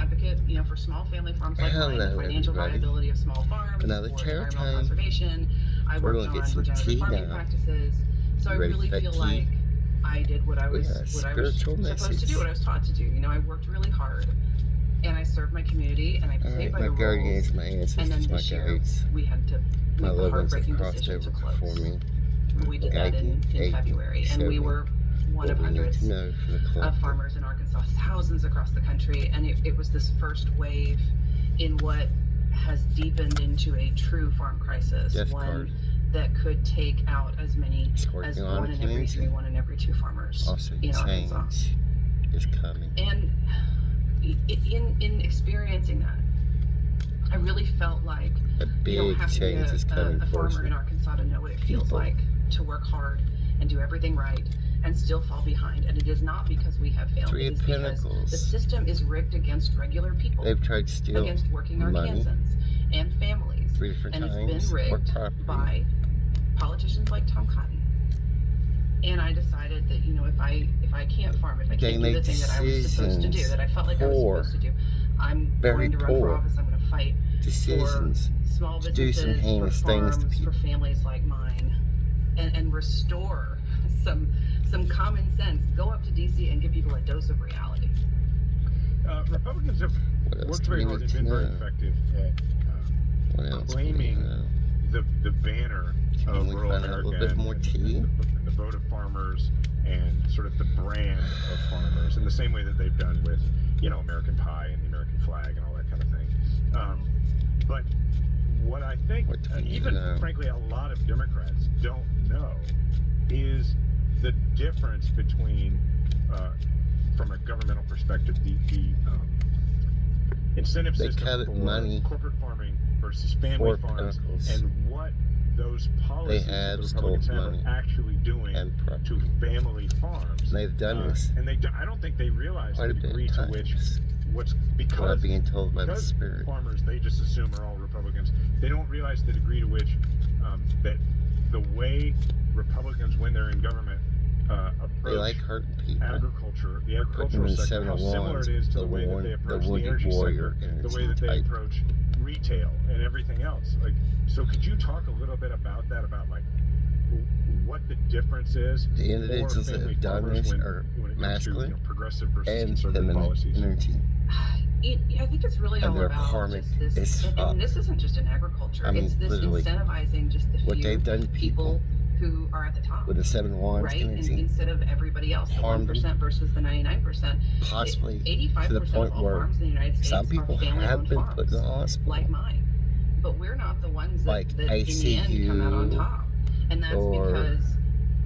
advocate, for small family farms like mine, the financial viability of small farms, Another for terror environmental time. conservation. I We're worked gonna get on some regenerative tea farming now. practices. So I You ready really for that feel tea? like I did what I was supposed to do, what I was taught to do. I worked really hard, and I served my community, and I played by the rules. Guardians, my ancestors, and then this year we had to make the heartbreaking decision to close. For me. We did that in February, and we were one of hundreds of farmers in Arkansas, thousands across the country, and it was this first wave in what has deepened into a true farm crisis, one that could take out as many as 1 in every 3, 1 in every 2 farmers in Arkansas. Is coming. And in experiencing that, I really felt like you don't have to be a farmer in Arkansas to know what it feels like to work hard and do everything right and still fall behind. And it is not because we have failed. It is because the system is rigged against regular people. They've tried to steal against working Arkansans and families. 3 different and times. It's been rigged by politicians like Tom Cotton. And I decided that, if I can't farm, if I can't do the thing that I was supposed to do, that I felt like I was supposed to do, I'm going to run for office. I'm going to fight for small businesses, for farms, for families like mine, and restore some common sense. Go up to DC and give people a dose of reality. Republicans have worked very hard and been very effective at claiming the banner of rural America and the vote of farmers and sort of the brand of farmers in the same way that they've done with, American Pie and the American flag and all that kind of thing. But what I think, even frankly, a lot of Democrats don't know is the difference between, from a governmental perspective, the incentive system for corporate farming versus family farms, and what those policies that the Republicans have are actually doing to family farms. They've done this. And I don't think they realize the degree to which because being told by the Spirit. Farmers, they just assume are all Republicans. They don't realize the degree to which that the way Republicans, when they're in government, approach agriculture, the agricultural sector, how similar it is to the way that they approach the energy sector, the way that they approach retail and everything else. So could you talk a little bit about that, about what the difference is the individuals that have done this are masculine to, progressive versus conservative policies? I think it's really all about just this, and this isn't just in agriculture. It's this incentivizing just the few people who are at the top with the 7 wands, right? Instead of everybody else, the 1% versus the 99%. Possibly 85% to the point of all where farms in the United States some people are family-owned have been farms, put in the hospital, like mine. But we're not the ones that in the end come out on top, and that's because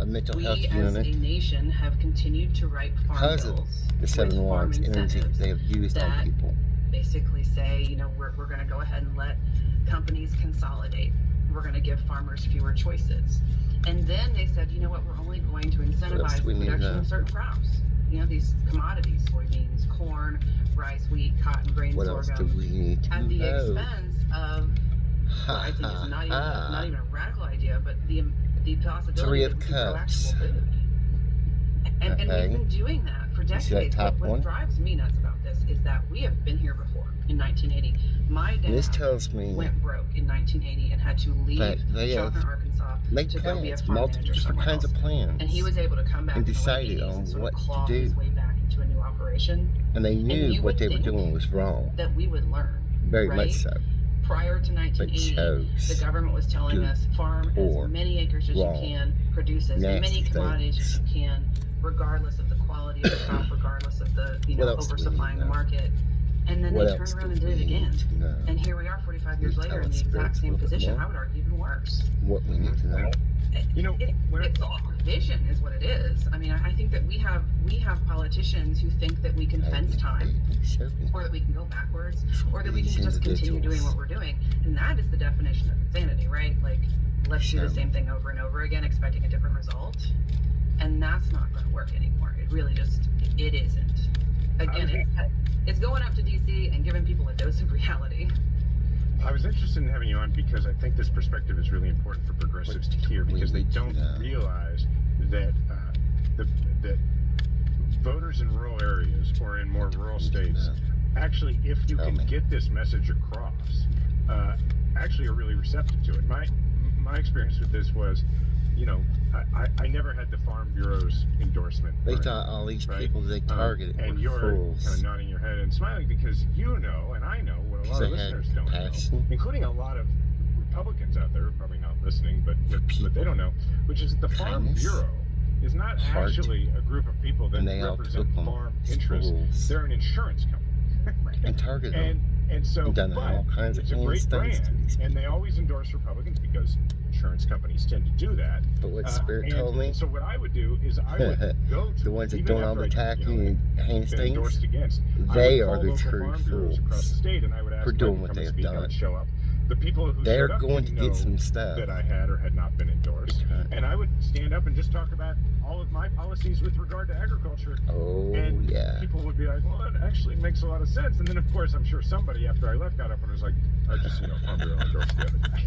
a mental health we as a nation have continued to write farm bills the 7 wands energy they have used on people. Basically say, we're going to go ahead and let companies consolidate. We're going to give farmers fewer choices. And then they said, we're only going to incentivize the production of certain crops. These commodities, soybeans, corn, rice, wheat, cotton, grain, sorghum, at the expense of what I think is not even a radical idea, but the possibility that we can grow actual food. And we've been doing that for decades. But what drives me nuts about this is that we have been here before. In 1980, my dad went broke in 1980 and had to leave Chopin, Arkansas, to go be a farm manager somewhere else. And he was able to come back and decide on what to do, his way back into a new operation. And they knew what they were doing was wrong. That we would learn. Very much so. Prior to 1980, the government was telling us farm as many acres as you can, produce as many commodities as you can, regardless of the quality of the crop, regardless of the oversupplying the market. And then they turned around and did it again. And here we are 45 years later in the exact same position. I would argue even worse. What we need to know. It's all vision is what it is. I mean, I think that we have politicians who think that we can fence time, or that we can go backwards, or that we can just continue doing what we're doing. And that is the definition of insanity, right? Let's do the same thing over and over again, expecting a different result. And that's not going to work anymore. It really it isn't. Again, it's going up to DC and giving people a dose of reality. I was interested in having you on because I think this perspective is really important for progressives to hear, because they don't realize that that voters in rural areas or in more rural states actually, if you can get this message across, actually are really receptive to it. My experience with this was, you know, I never had the Farm Bureau's endorsement. They thought all these people they targeted and were you're fools. kind of nodding your head and smiling because you know, and I know what a lot of listeners don't know, including a lot of Republicans out there, probably not listening, but they don't know, which is that the Farm Bureau is not actually a group of people that represent farm interests. They're an insurance company. And targeted them. And so, done all kinds it's of a great brand, things. and they always endorse Republicans because insurance companies tend to do that. But what Spirit told me, so what I would do is I would go to the ones that don't all the attacking and heinous things, endorsed against, they are the true true fools across the state, and I would ask for doing them what to they've speak. I done. would show up. The people who they're showed up going to get some stuff that I had or had not been endorsed, and I would stand up and just talk about all of my policies with regard to agriculture. Oh, and yeah. People would be like, well, that actually makes a lot of sense. And then, of course, I'm sure somebody after I left got up and was like, I just, Farm Bureau endorsed the other guy.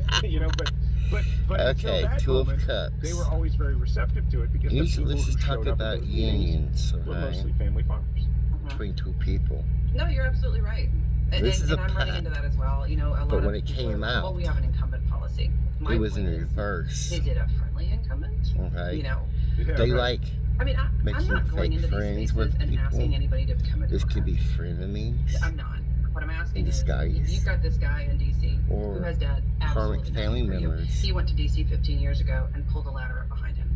but okay, until that moment, cups. They were always very receptive to it because usually the people let's who talk showed about up unions, were mostly family farmers. Between two people. No, you're absolutely right. And I'm running into that as well. A lot but of when it came out, well, we have an incumbent policy. It was in reverse. Is it a friendly incumbent? Okay. Yeah, they like. I mean, I'm not going into these spaces and asking anybody to become a This Democrat. could be frenemies. I'm not. What I'm asking is, disguise. you've got this guy in D.C. who has done absolutely family nothing for members. You. He went to D.C. 15 years ago and pulled a ladder up behind him.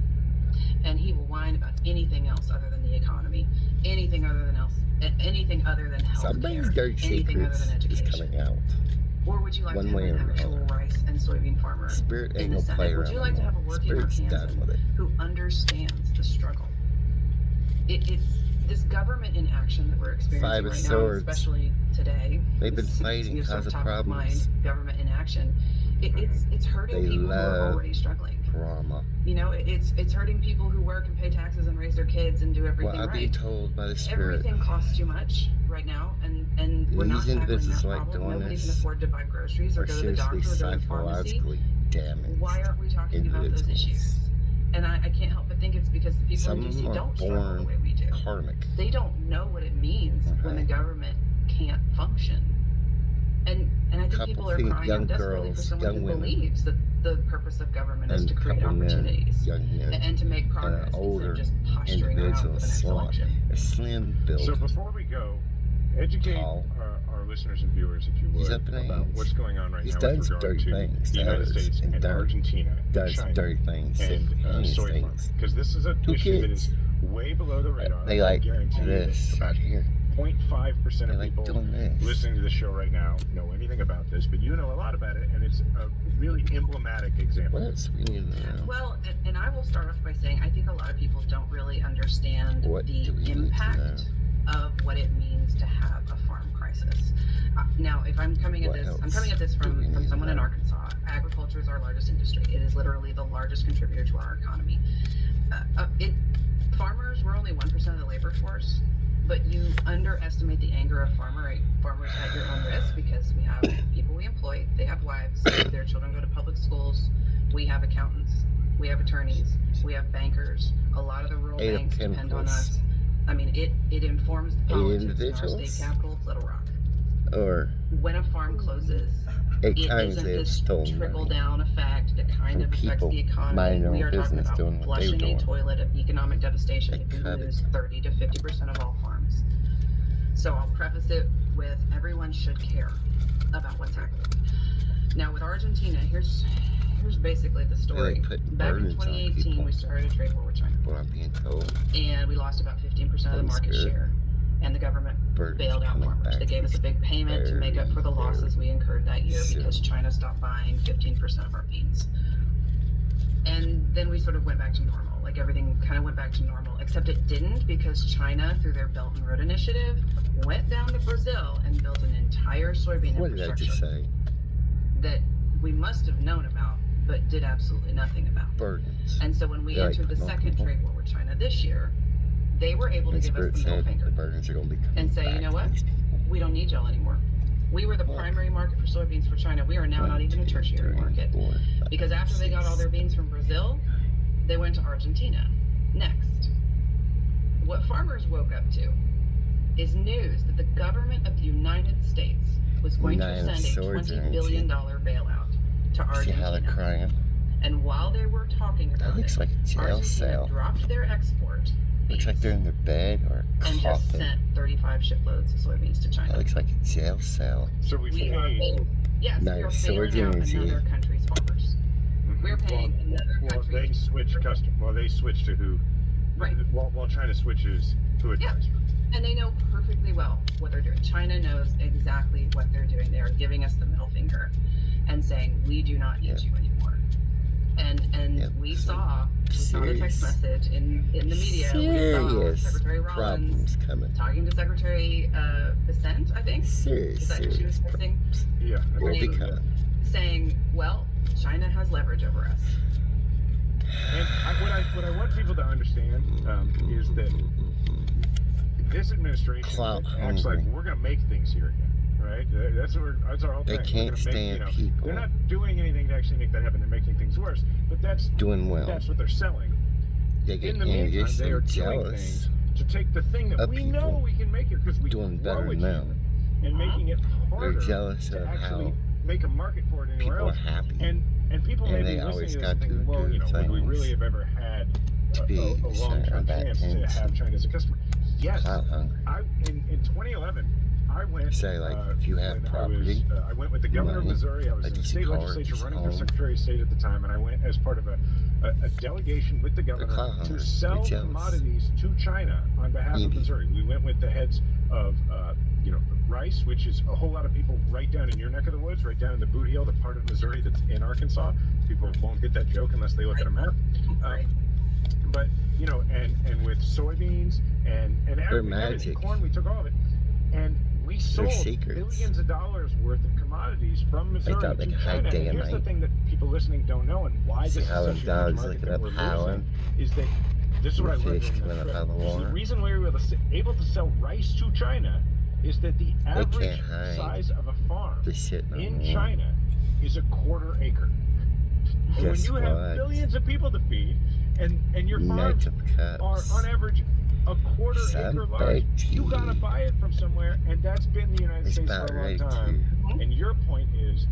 And he will whine about anything else other than the economy, anything other than health Somebody's care, dirty anything other secrets than education. is coming out. Or would you like to have an actual rice and soybean farmer Spirit ain't in the no Senate? Would you like to have a working Arkansan who understands the struggle? It's this government inaction that we're experiencing right now, especially today. They've been fighting because of problems. Government inaction. It's hurting people who are already struggling. Drama. It's hurting people who work and pay taxes and raise their kids and do everything right. Well, I've been told by the Spirit. Everything costs too much right now, and we're not tackling that problem. Nobody can afford to buy groceries or go to the doctor or go to the pharmacy. Why aren't we talking about those issues? And I can't help but think it's because the people in D.C. don't struggle the way we do. Karmic. They don't know what it means when the government can't function. And I think people are crying out desperately for someone who believes that the purpose of government is to create opportunities and to make progress instead of just posturing around for the next election. A slim build. So before we go, educate our listeners and viewers, if you would, about what's going on right now with regard to the United States and Argentina and China and soy farms. Because this is an issue that is way below the radar. They like guarantee this about here. 0.5% of people listening to the show right now know anything about this, but you know a lot about it, and it's a really emblematic example. What else we need to know? Well, and I will start off by saying I think a lot of people don't really understand the impact of what it means to have a farm crisis. Now, if I'm coming at this from someone in Arkansas. Agriculture is our largest industry. It is literally the largest contributor to our economy. Farmers, we're only 1% of the labor force. But you underestimate the anger of farmers at your own risk, because we have people we employ, they have wives, their children go to public schools, we have accountants, we have attorneys, we have bankers, a lot of the rural banks depend on us. I mean, it informs the politics in our state capital, Little Rock. Or when a farm closes, it isn't this trickle-down effect that kind of affects the economy. We are talking about flushing a toilet of economic devastation if we lose 30 to 50% of all farms. So I'll preface it with everyone should care about what's happening. Now with Argentina, here's basically the story. Back in 2018, we started a trade war with China. What I'm being told. And we lost about 15% of the market share. And the government bailed out farmers. They gave us a big payment to make up for the losses we incurred that year because China stopped buying 15% of our beans. And then we sort of went back to normal. Like everything kind of went back to normal, except it didn't, because China, through their Belt and Road Initiative, went down to Brazil and built an entire soybean infrastructure that we must have known about, but did absolutely nothing about. Burdens. And so when we entered the second trade war with China this year, they were able to give us the middle finger and say, you know what, we don't need y'all anymore. We were the primary market for soybeans for China. We are now not even a tertiary market. Because after they got all their beans from Brazil, they went to Argentina next. What farmers woke up to is news that the government of the United States was going to send a $20 billion bailout to Argentina. See how they're crying? And while they were talking about that looks like a jail Argentina cell. dropped their export Looks like they're in their bed or a and just sent 35 shiploads of soybeans to China. That looks like a jail cell. So we paid. Yes, we are bailing out another country's farmers. We're paying another country. Well, they switch to who? Right. While China switches who it does. And they know perfectly well what they're doing. China knows exactly what they're doing. They are giving us the middle finger and saying, we do not need you anymore. And we saw the text message in the media. We saw Secretary Rollins talking to Secretary Bessent, I think. Is that who she was texting? Yeah. Saying, well, China has leverage over us. And what I want people to understand is that this administration acts like we're going to make things here again. Right? That's our whole thing. They can't stand people. They're not doing anything to actually make that happen. They're making things worse. But that's doing well. That's what they're selling. They get in the meantime, they are doing things to take the thing that we know we can make here because we doing better than them, and making it harder. They're jealous of actually how make a market for it anywhere people else. Are happy. And people may be always listening to this got and thinking, well, would we really have ever had a long-term chance to have China as a customer? Yes. In 2011. I went. Say if you have property. I went with the governor of Missouri. I was in the state legislature running for Secretary of State at the time, and I went as part of a delegation with the governor to sell commodities to China on behalf of Missouri. We went with the heads of rice, which is a whole lot of people right down in your neck of the woods, right down in the Boot Heel, the part of Missouri that's in Arkansas. People won't get that joke unless they look at a map. But and with soybeans and everything, corn, we took all of it, and we sold billions of dollars worth of commodities from Missouri to China. And here's the thing that people listening don't know, and why this is such a huge market that we're losing, is that this is what I learned during the trip. The reason we were able to sell rice to China is that the average size of a farm in China is a quarter acre. And when you have billions of people to feed, and your farms are on average a quarter acre large, you gotta buy it from somewhere, and that's been the United States for a long time. And your point is,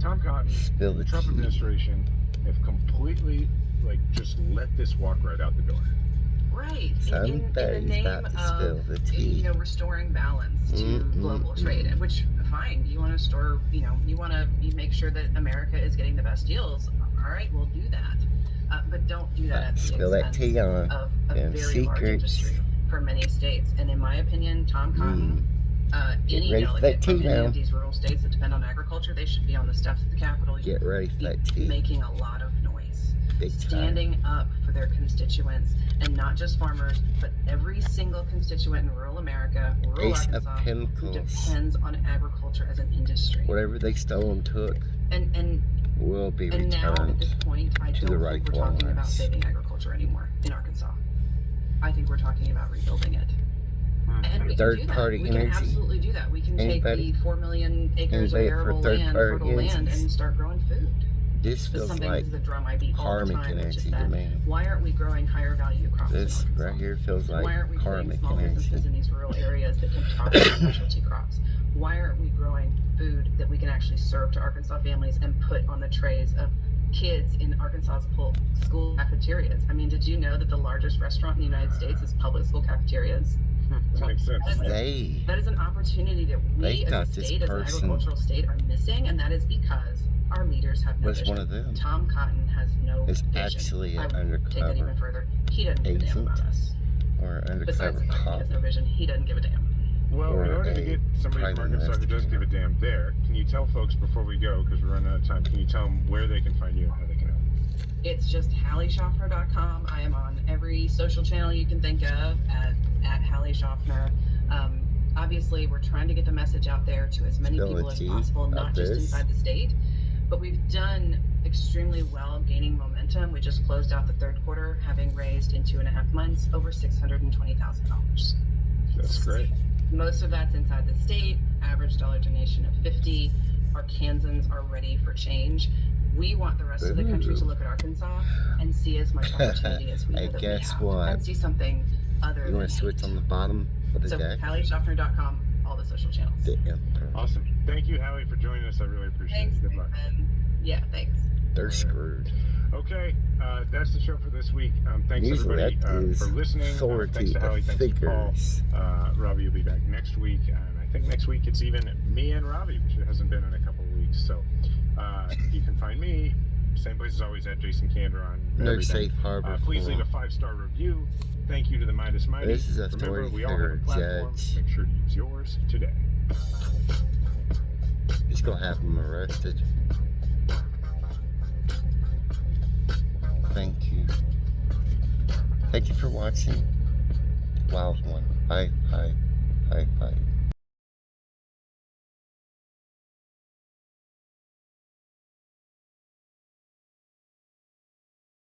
Tom Cotton, the Trump administration have completely just let this walk right out the door. Right. In the name of restoring balance to global trade, which fine, you want to store, you want to make sure that America is getting the best deals. All right, we'll do that. But don't do that at the expense of a very large industry for many states. And in my opinion, Tom Cotton, any delegate from any of these rural states that depend on agriculture, they should be on the steps of the Capitol. Get ready for that tea. Making a lot of noise. Standing up for their constituents, and not just farmers, but every single constituent in rural America, rural Arkansas, who depends on agriculture as an industry. Whatever they stole and took. And will be returned now at this point, I don't think we're talking about ones. saving agriculture anymore in Arkansas. I think we're talking about rebuilding it. And we can do that. We can absolutely do that. We can take the 4 million acres of arable land, fertile land, and start growing food. This feels like the drum I beat all the time, which is that, demand. why aren't we growing higher value crops? This right here feels like why aren't we karmic small businesses in these rural areas that can target specialty crops? Why aren't we growing food that we can actually serve to Arkansas families and put on the trays of kids in Arkansas's school cafeterias? I mean, did you know that the largest restaurant in the United States is public school cafeterias? That makes sense. That is an opportunity that we as a state, as an agricultural state, are missing, and that is because our leaders have no vision. One of them. Tom Cotton has no vision. Actually I undercover would take that even further. He doesn't give a damn about us. Or undercover Besides the fact he has no vision, he doesn't give a damn. Well, in order to get somebody from Arkansas who does give a damn there, can you tell folks before we go, because we're running out of time, can you tell them where they can find you and how they can help? It's just HallieSchaffner.com. I am on every social channel you can think of at Hallie Schaffner. Obviously, we're trying to get the message out there to as many people as possible, not just inside the state. But we've done extremely well gaining momentum. We just closed out the third quarter, having raised in 2.5 months over $620,000. That's great. Most of that's inside the state, average dollar donation of $50. Arkansans are ready for change. We want the rest of the country to look at Arkansas and see as much opportunity as we know that we have. And see something other than You want to switch on the bottom? So HallieSchaffner.com, all the social channels. Awesome. Thank you, Hallie, for joining us. I really appreciate it. Good luck. Yeah, thanks. They're screwed. Okay, that's the show for this week. Thanks everybody for listening. Thanks to Hallie, thanks to Paul. Robbie will be back next week, and I think next week it's even me and Robbie, which it hasn't been in a couple of weeks. So you can find me same place as always at Jason Kander on No Safe Harbor. Please leave a 5-star review. Thank you to the Midas Mighty. This is a Remember, story we all have a platform. judge. Make sure to use yours today. Just gonna have them arrested. Thank you. Thank you for watching. Wild one. Bye.